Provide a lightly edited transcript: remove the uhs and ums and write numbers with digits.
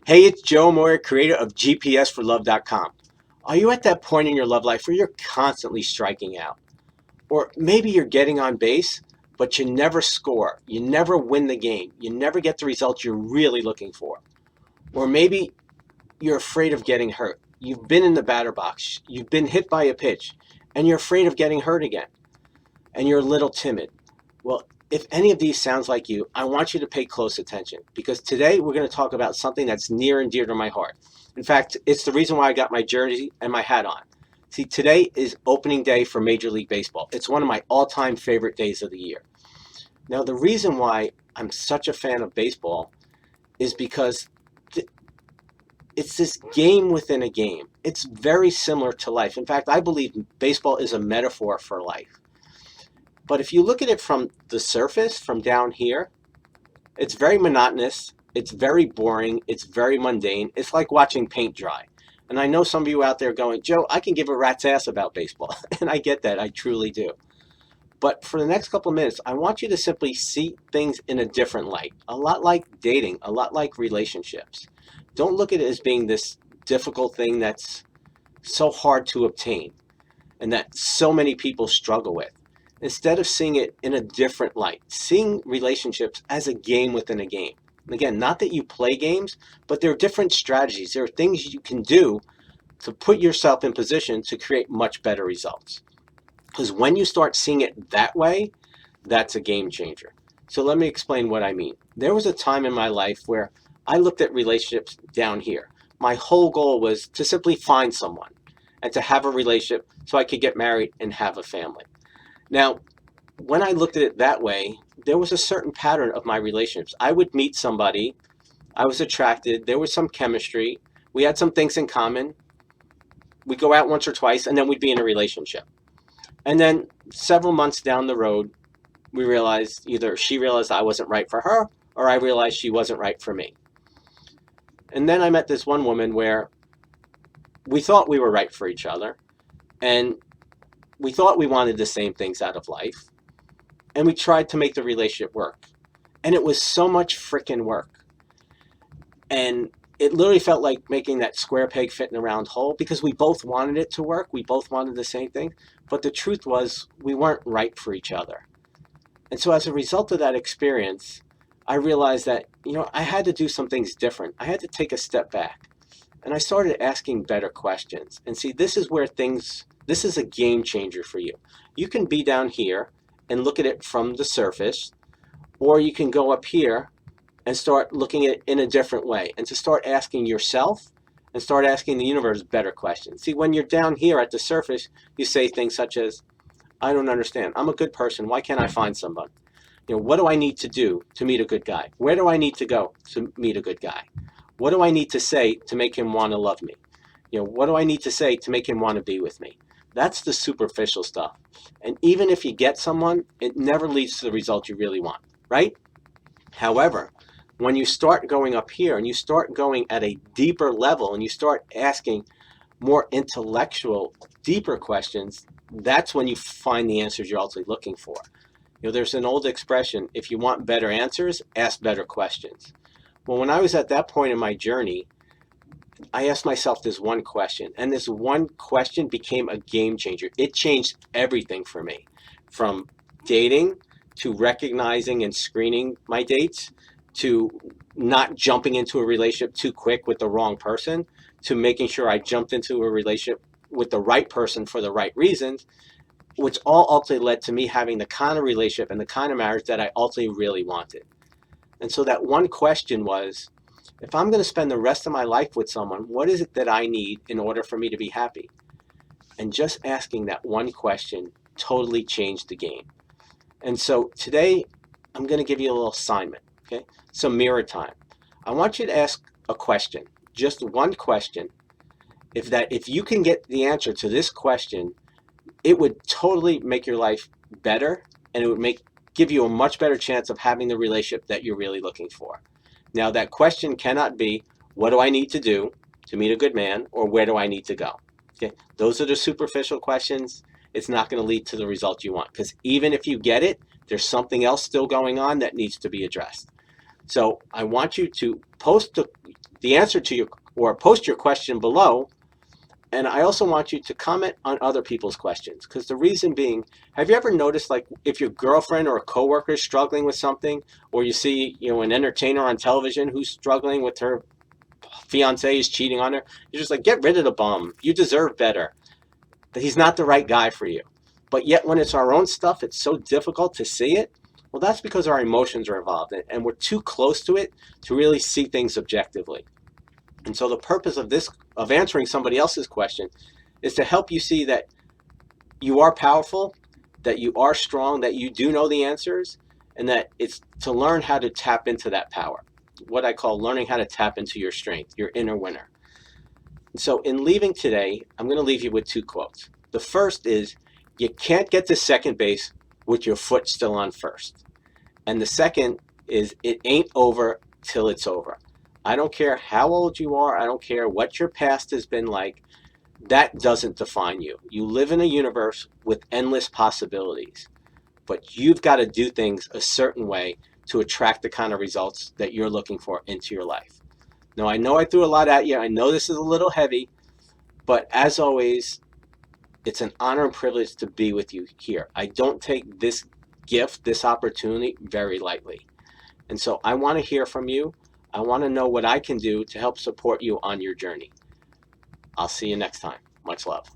Hey, it's Joe Amoia, creator of GPSforLove.com. Are you at that point in your love life where you're constantly striking out? Or maybe you're getting on base, but you never score. You never win the game. You never get the results you're really looking for. Or maybe you're afraid of getting hurt. You've been in the batter box. You've been hit by a pitch, and you're afraid of getting hurt again. And you're a little timid. Well, if any of these sounds like you, I want you to pay close attention because today we're going to talk about something that's near and dear to my heart. In fact, it's the reason why I got my jersey and my hat on. See, today is opening day for Major League Baseball. It's one of my all-time favorite days of the year. Now, the reason why I'm such a fan of baseball is because it's this game within a game. It's very similar to life. In fact, I believe baseball is a metaphor for life. But if you look at it from the surface, from down here, it's very monotonous. It's very boring. It's very mundane. It's like watching paint dry. And I know some of you out there going, Joe, I can give a rat's ass about baseball. And I get that. I truly do. But for the next couple of minutes, I want you to simply see things in a different light. A lot like dating, a lot like relationships. Don't look at it as being this difficult thing that's so hard to obtain and that so many people struggle with. Instead of seeing it in a different light, seeing relationships as a game within a game. And again, not that you play games, but there are different strategies. There are things you can do to put yourself in position to create much better results. Because when you start seeing it that way, that's a game changer. So let me explain what I mean. There was a time in my life where I looked at relationships down here. My whole goal was to simply find someone and to have a relationship so I could get married and have a family. Now, when I looked at it that way, there was a certain pattern of my relationships. I would meet somebody, I was attracted, there was some chemistry, we had some things in common, we'd go out once or twice, and then we'd be in a relationship. And then several months down the road, we realized either she realized I wasn't right for her, or I realized she wasn't right for me. And then I met this one woman where we thought we were right for each other, and we thought we wanted the same things out of life, and we tried to make the relationship work. And it was so much freaking work. And it literally felt like making that square peg fit in a round hole because we both wanted it to work. We both wanted the same thing. But the truth was we weren't right for each other. And so as a result of that experience, I realized that, I had to do some things different. I had to take a step back. And I started asking better questions. And see, this is a game changer for you. You can be down here and look at it from the surface, or you can go up here and start looking at it in a different way and to start asking yourself and start asking the universe better questions. See, when you're down here at the surface, you say things such as, I don't understand. I'm a good person. Why can't I find someone? What do I need to do to meet a good guy? Where do I need to go to meet a good guy? What do I need to say to make him want to love me? What do I need to say to make him want to be with me? That's the superficial stuff. And even if you get someone, it never leads to the result you really want, right? However, when you start going up here and you start going at a deeper level and you start asking more intellectual, deeper questions, that's when you find the answers you're ultimately looking for. There's an old expression, if you want better answers, ask better questions. Well, when I was at that point in my journey, I asked myself this one question, and this one question became a game changer. It changed everything for me, from dating to recognizing and screening my dates, to not jumping into a relationship too quick with the wrong person, to making sure I jumped into a relationship with the right person for the right reasons, which all ultimately led to me having the kind of relationship and the kind of marriage that I ultimately really wanted. And so that one question was, if I'm going to spend the rest of my life with someone, what is it that I need in order for me to be happy? And just asking that one question totally changed the game. And so today, I'm going to give you a little assignment, okay? Some mirror time. I want you to ask a question, just one question. If you can get the answer to this question, it would totally make your life better, and it would give you a much better chance of having the relationship that you're really looking for. Now, that question cannot be, what do I need to do to meet a good man, or where do I need to go? Okay, those are the superficial questions. It's not going to lead to the result you want, because even if you get it, there's something else still going on that needs to be addressed. So I want you to post the answer to your, or post your question below. And I also want you to comment on other people's questions, because the reason being, have you ever noticed, like, if your girlfriend or a coworker is struggling with something, or you see, an entertainer on television who's struggling with her fiance is cheating on her, you're just like, get rid of the bum. You deserve better. That he's not the right guy for you. But yet when it's our own stuff, it's so difficult to see it. Well, that's because our emotions are involved and we're too close to it to really see things objectively. And so the purpose of this, of answering somebody else's question, is to help you see that you are powerful, that you are strong, that you do know the answers, and that it's to learn how to tap into that power. What I call learning how to tap into your strength, your inner winner. So in leaving today, I'm going to leave you with two quotes. The first is, you can't get to second base with your foot still on first. And the second is, it ain't over till it's over. I don't care how old you are. I don't care what your past has been like. That doesn't define you. You live in a universe with endless possibilities, but you've got to do things a certain way to attract the kind of results that you're looking for into your life. Now, I know I threw a lot at you. I know this is a little heavy, but as always, it's an honor and privilege to be with you here. I don't take this gift, this opportunity, very lightly. And so I want to hear from you. I want to know what I can do to help support you on your journey. I'll see you next time. Much love.